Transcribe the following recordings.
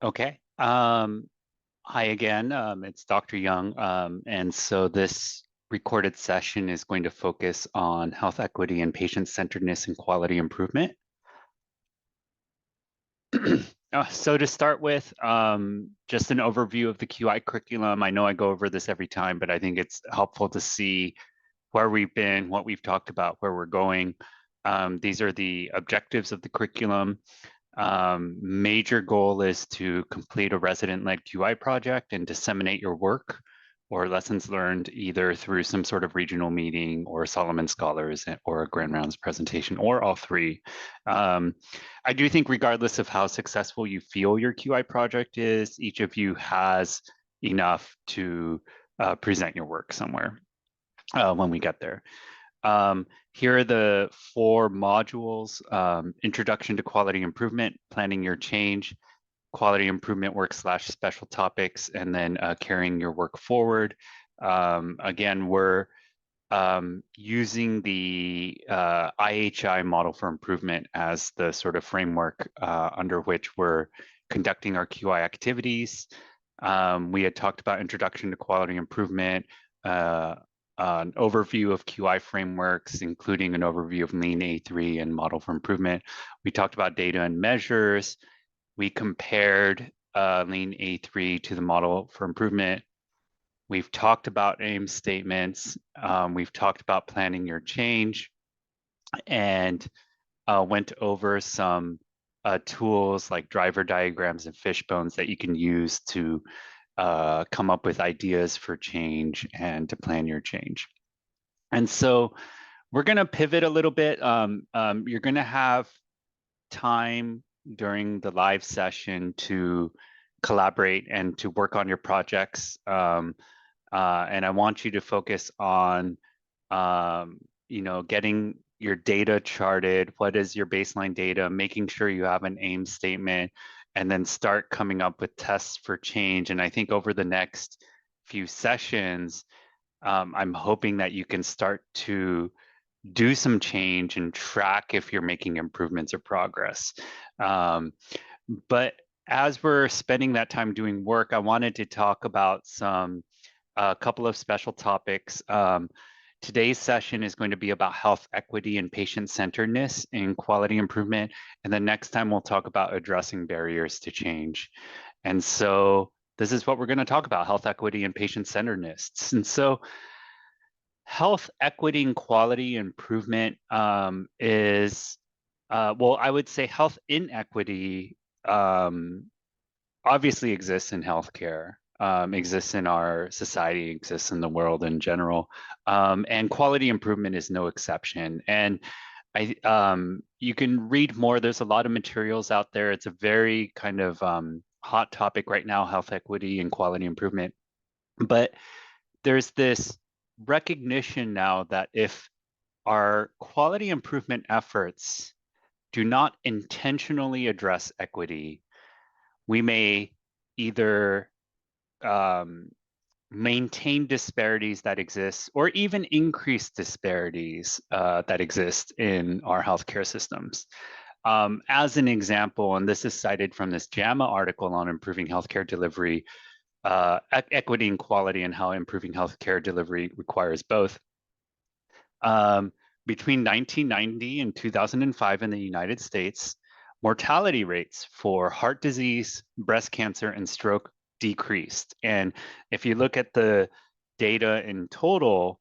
Okay. Hi again. It's Dr. Young. And so this recorded session is going to focus on health equity and patient-centeredness and quality improvement. So to start with, just an overview of the QI curriculum. I know I go over this every time, but I think it's helpful to see where we've been, what we've talked about, where we're going. These are the objectives of the curriculum. Major goal is to complete a resident-led QI project and disseminate your work or lessons learned either through some sort of regional meeting or Solomon Scholars or a Grand Rounds presentation or all three. I do think regardless of how successful you feel your QI project is, each of you has enough to present your work somewhere when we get there. Here are the 4 modules: Introduction to Quality Improvement, Planning Your Change, Quality Improvement Work / Special Topics, and then carrying your work forward. Again, we're using the IHI model for improvement as the sort of framework under which we're conducting our QI activities. We had talked about Introduction to Quality Improvement, an overview of QI frameworks, including an overview of Lean A3 and Model for Improvement. We talked about data and measures. We compared Lean A3 to the Model for Improvement. We've talked about aim statements. We've talked about planning your change, and went over some tools like driver diagrams and fishbones that you can use to come up with ideas for change and to plan your change. And so we're going to pivot a little bit. You're going to have time during the live session to collaborate and to work on your projects. And I want you to focus on, getting your data charted. What is your baseline data? Making sure you have an aim statement, and then start coming up with tests for change. And I think over the next few sessions, I'm hoping that you can start to do some change and track if you're making improvements or progress. But as we're spending that time doing work, I wanted to talk about a couple of special topics. Today's session is going to be about health equity and patient-centeredness in quality improvement. And the next time we'll talk about addressing barriers to change. And so this is what we're going to talk about: health equity and patient-centeredness. And so health equity and quality improvement is, well, I would say health inequity obviously exists in healthcare, exists in our society, exists in the world in general, and quality improvement is no exception. And you can read more. There's a lot of materials out there. It's a very kind of hot topic right now, health equity and quality improvement. But there's this recognition now that if our quality improvement efforts do not intentionally address equity, we may either maintain disparities that exist or even increase disparities that exist in our healthcare systems. As an example, and this is cited from this JAMA article on improving healthcare delivery, equity and quality, and how improving healthcare delivery requires both. Between 1990 and 2005 in the United States, mortality rates for heart disease, breast cancer, and stroke decreased. And if you look at the data in total,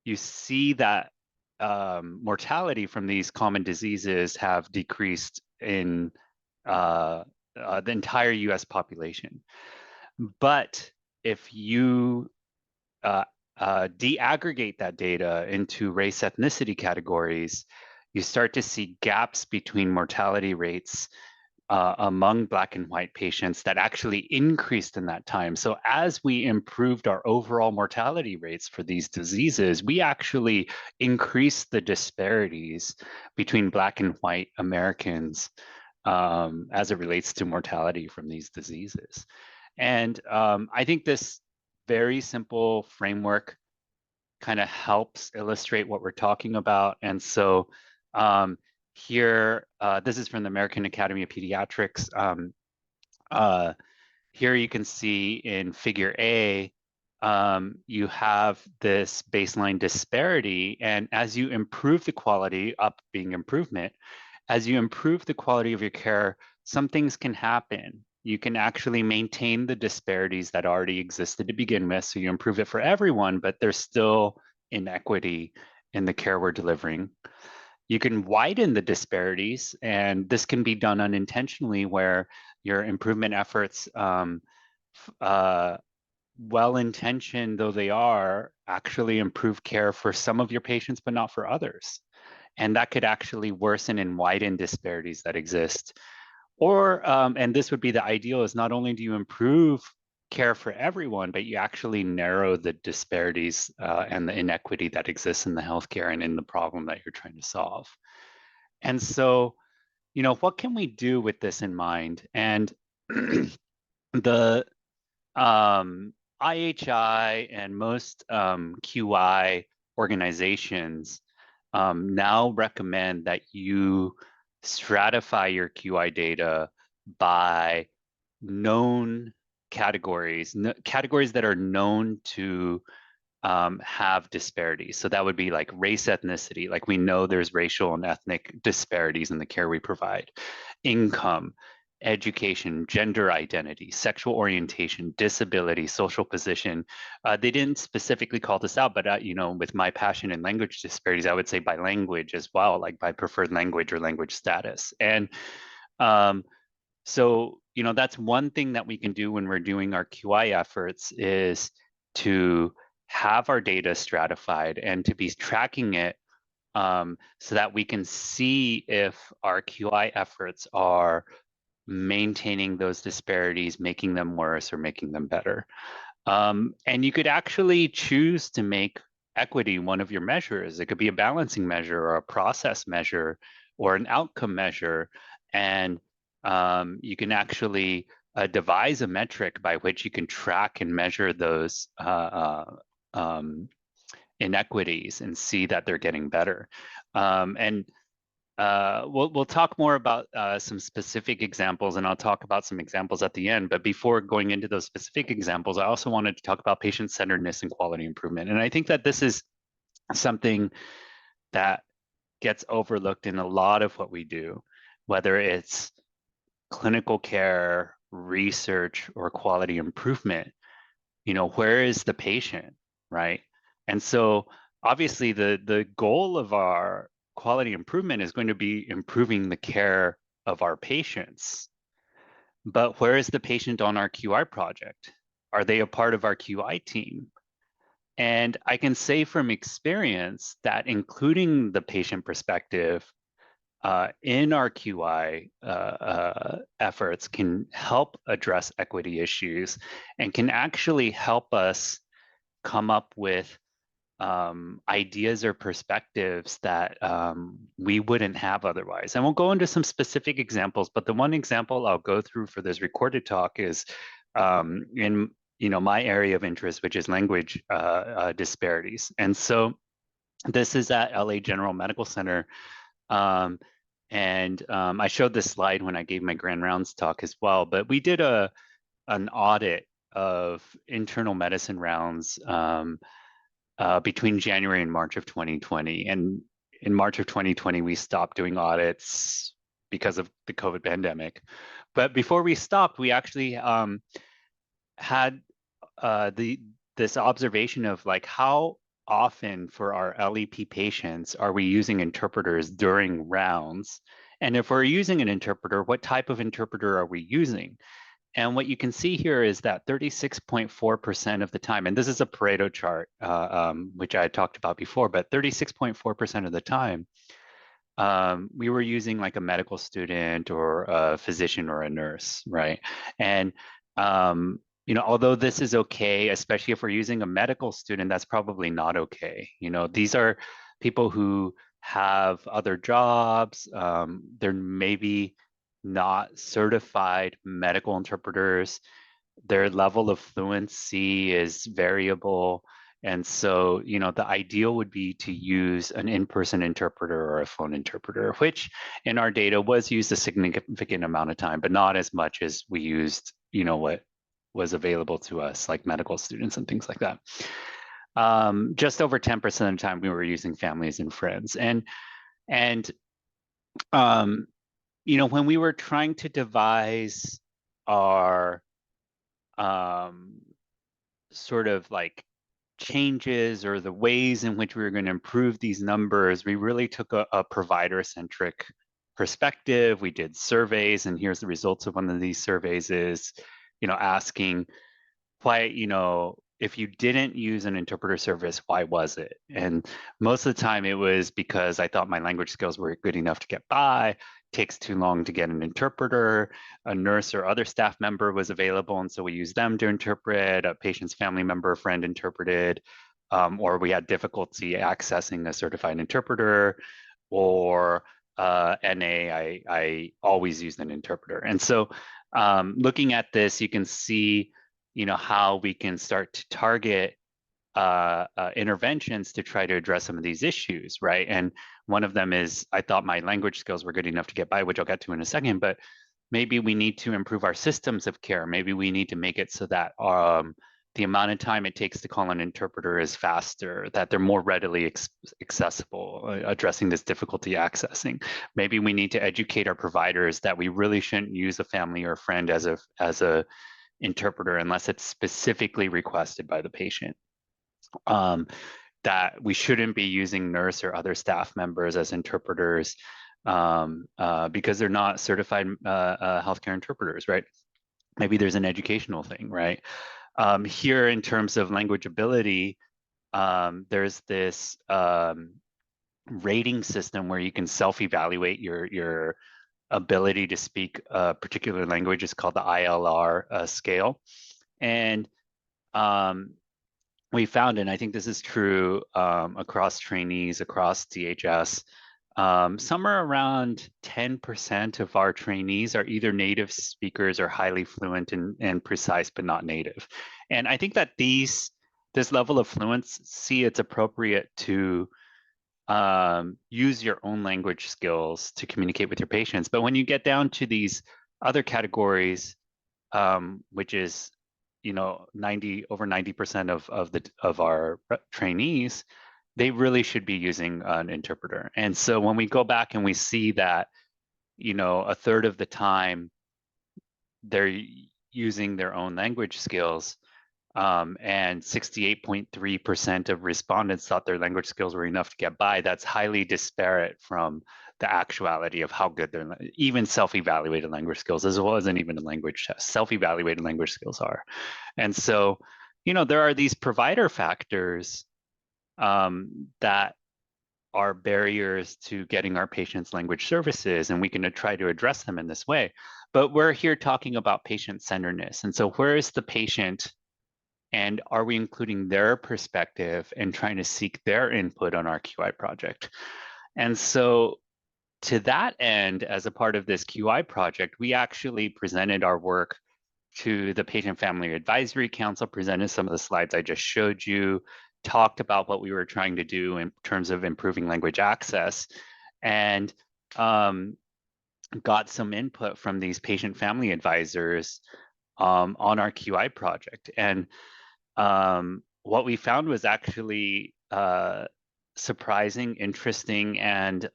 you see that mortality from these common diseases have decreased in the entire US population. But if you deaggregate that data into race ethnicity categories, you start to see gaps between mortality rates among Black and white patients that actually increased in that time. So as we improved our overall mortality rates for these diseases, we actually increased the disparities between Black and white Americans as it relates to mortality from these diseases. And I think this very simple framework kind of helps illustrate what we're talking about. And so here, this is from the American Academy of Pediatrics. Uh, Here you can see in figure A, you have this baseline disparity. And as you improve the quality, up being improvement, as you improve the quality of your care, some things can happen. You can actually maintain the disparities that already existed to begin with. So you improve it for everyone, but there's still inequity in the care we're delivering. You can widen the disparities, and this can be done unintentionally where your improvement efforts, well-intentioned though they are, actually improve care for some of your patients, but not for others. And that could actually worsen and widen disparities that exist. Or, and this would be the ideal, is not only do you improve care for everyone, but you actually narrow the disparities and the inequity that exists in the healthcare and in the problem that you're trying to solve. And so, what can we do with this in mind? And the IHI and most QI organizations now recommend that you stratify your QI data by known categories, categories that are known to have disparities. So that would be like race, ethnicity. Like we know there's racial and ethnic disparities in the care we provide. Income, education, gender identity, sexual orientation, disability, social position. They didn't specifically call this out, but with my passion in language disparities, I would say by language as well, like by preferred language or language status. And so, that's one thing that we can do when we're doing our QI efforts, is to have our data stratified and to be tracking it so that we can see if our QI efforts are maintaining those disparities, making them worse or making them better. And you could actually choose to make equity one of your measures. It could be a balancing measure or a process measure or an outcome measure. And you can actually devise a metric by which you can track and measure those inequities and see that they're getting better. And we'll talk more about some specific examples, and I'll talk about some examples at the end. But before going into those specific examples, I also wanted to talk about patient-centeredness and quality improvement. And I think that this is something that gets overlooked in a lot of what we do, whether it's clinical care, research, or quality improvement. Where is the patient, right? And so obviously the goal of our quality improvement is going to be improving the care of our patients. But where is the patient on our QI project? Are they a part of our QI team? And I can say from experience that including the patient perspective in our QI efforts can help address equity issues and can actually help us come up with ideas or perspectives that we wouldn't have otherwise. And we'll go into some specific examples, but the one example I'll go through for this recorded talk is in my area of interest, which is language disparities. And so this is at LA General Medical Center. I showed this slide when I gave my Grand Rounds talk as well, but we did an audit of internal medicine rounds between January and March of 2020. And in March of 2020, we stopped doing audits because of the COVID pandemic. But before we stopped, we actually had this observation of like how often for our LEP patients are we using interpreters during rounds? And if we're using an interpreter, what type of interpreter are we using? And what you can see here is that 36.4% of the time, and this is a Pareto chart, which I talked about before, but 36.4% of the time, we were using like a medical student or a physician or a nurse, right? And although this is okay, especially if we're using a medical student, that's probably not okay. These are people who have other jobs. They're maybe not certified medical interpreters. Their level of fluency is variable. And so, the ideal would be to use an in-person interpreter or a phone interpreter, which in our data was used a significant amount of time, but not as much as we used, what was available to us, like medical students and things like that. Just over 10% of the time we were using families and friends. And when we were trying to devise our sort of like changes or the ways in which we were going to improve these numbers, we really took a provider-centric perspective. We did surveys, and here's the results of one of these surveys is, asking why, if you didn't use an interpreter service, why was it? And most of the time it was because I thought my language skills were good enough to get by, takes too long to get an interpreter, a nurse or other staff member was available, and so we used them to interpret, a patient's family member or friend interpreted, or we had difficulty accessing a certified interpreter, or NA, I always used an interpreter. And so looking at this, you can see how we can start to target interventions to try to address some of these issues, right? And one of them is I thought my language skills were good enough to get by, which I'll get to in a second, but maybe we need to improve our systems of care. Maybe we need to make it so that the amount of time it takes to call an interpreter is faster, that they're more readily accessible, addressing this difficulty accessing. Maybe we need to educate our providers that we really shouldn't use a family or a friend as a interpreter unless it's specifically requested by the patient. That we shouldn't be using nurse or other staff members as interpreters because they're not certified healthcare interpreters, right? Maybe there's an educational thing, right? Here, in terms of language ability, there's this rating system where you can self-evaluate your ability to speak a particular language. Is called the ILR scale. And we found, and I think this is true across trainees, across DHS, somewhere around 10% of our trainees are either native speakers or highly fluent and precise, but not native. And I think that this level of fluency, it's appropriate to use your own language skills to communicate with your patients. But when you get down to these other categories, which is over 90% of our trainees, they really should be using an interpreter. And so when we go back and we see that, a third of the time they're using their own language skills, and 68.3% of respondents thought their language skills were enough to get by, that's highly disparate from the actuality of how good their even self-evaluated language skills, as well as even a language test, self-evaluated language skills are. And so, there are these provider factors that are barriers to getting our patients language services, and we can try to address them in this way. But we're here talking about patient-centeredness. And so where is the patient, and are we including their perspective and trying to seek their input on our QI project? And so to that end, as a part of this QI project, we actually presented our work to the Patient Family Advisory Council, presented some of the slides I just showed you, talked about what we were trying to do in terms of improving language access, and got some input from these patient family advisors on our QI project. And what we found was actually surprising, interesting, and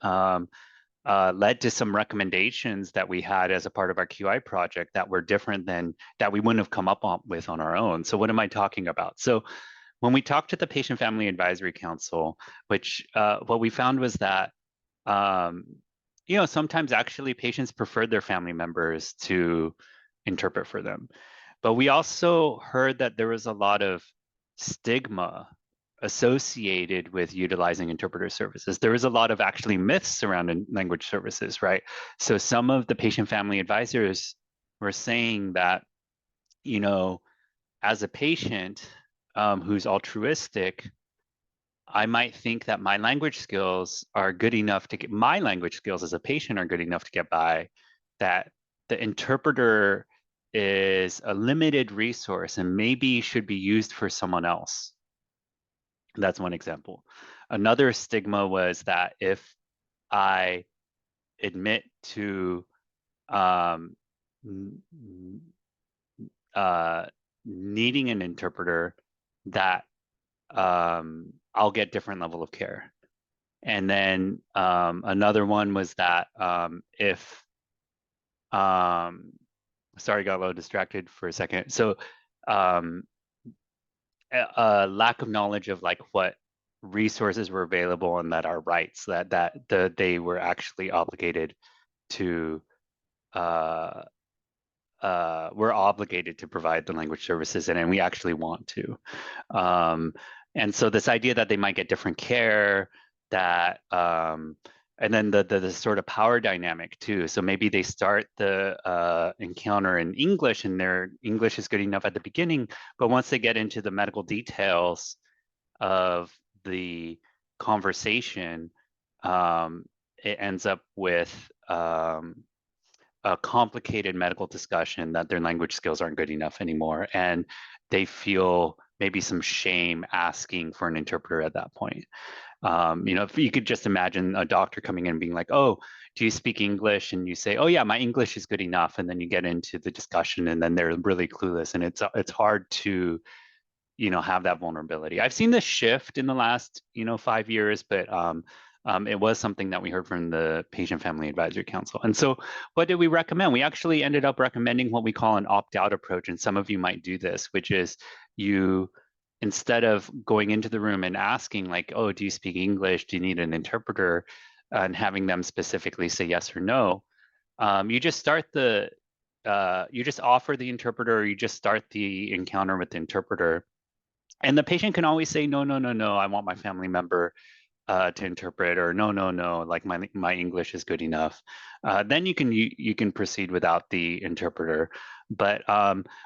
led to some recommendations that we had as a part of our QI project that were different than that we wouldn't have come up with on our own. So what am I talking about? So when we talked to the Patient Family Advisory Council, which what we found was that sometimes actually patients preferred their family members to interpret for them. But we also heard that there was a lot of stigma associated with utilizing interpreter services. There was a lot of actually myths surrounding language services, right? So some of the patient family advisors were saying that, as a patient who's altruistic, I might think that my language skills are good enough to get, my language skills as a patient are good enough to get by, that the interpreter is a limited resource and maybe should be used for someone else. That's one example. Another stigma was that if I admit to um, needing an interpreter, that I'll get different level of care. And then another one was that if, sorry, got a little distracted for a second. So um, a lack of knowledge of like what resources were available and that our rights, that they were actually obligated to we're obligated to provide the language services, and we actually want to. And so this idea that they might get different care, that and then the sort of power dynamic too. So maybe they start the encounter in English and their English is good enough at the beginning, but once they get into the medical details of the conversation, it ends up with a complicated medical discussion that their language skills aren't good enough anymore, and they feel maybe some shame asking for an interpreter at that point. If you could just imagine a doctor coming in and being like, "Oh, do you speak English?" And you say, "Oh yeah, my English is good enough," and then you get into the discussion, and then they're really clueless, and it's hard to have that vulnerability. I've seen this shift in the last 5 years, but it was something that we heard from the Patient Family Advisory Council. And so what did we recommend? We actually ended up recommending what we call an opt-out approach, and some of you might do this, which is you, instead of going into the room and asking like, "Oh, do you speak English? Do you need an interpreter?" And having them specifically say yes or no, you just you just offer the interpreter, or you just start the encounter with the interpreter. And the patient can always say, "No, no, no, no, I want my family member to interpret," or "No, no, no, like my English is good enough." Then you can proceed without the interpreter. But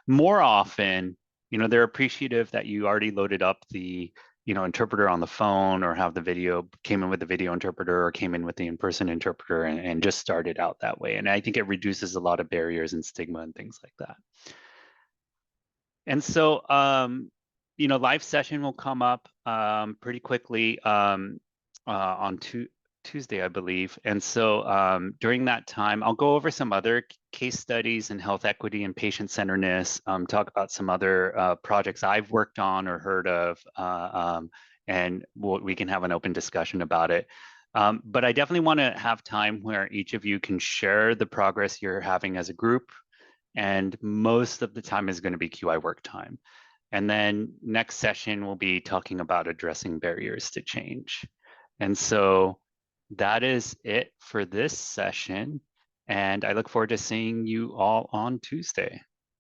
more often, they're appreciative that you already loaded up the interpreter on the phone, or have the video, came in with the video interpreter, or came in with the in-person interpreter, and just started out that way. And I think it reduces a lot of barriers and stigma and things like that. And so, live session will come up pretty quickly on Tuesday, I believe. And so during that time, I'll go over some other case studies in health equity and patient centeredness, talk about some other projects I've worked on or heard of, and we can have an open discussion about it. But I definitely want to have time where each of you can share the progress you're having as a group, and most of the time is going to be QI work time. And then next session, we'll be talking about addressing barriers to change. And so that is it for this session. And I look forward to seeing you all on Tuesday.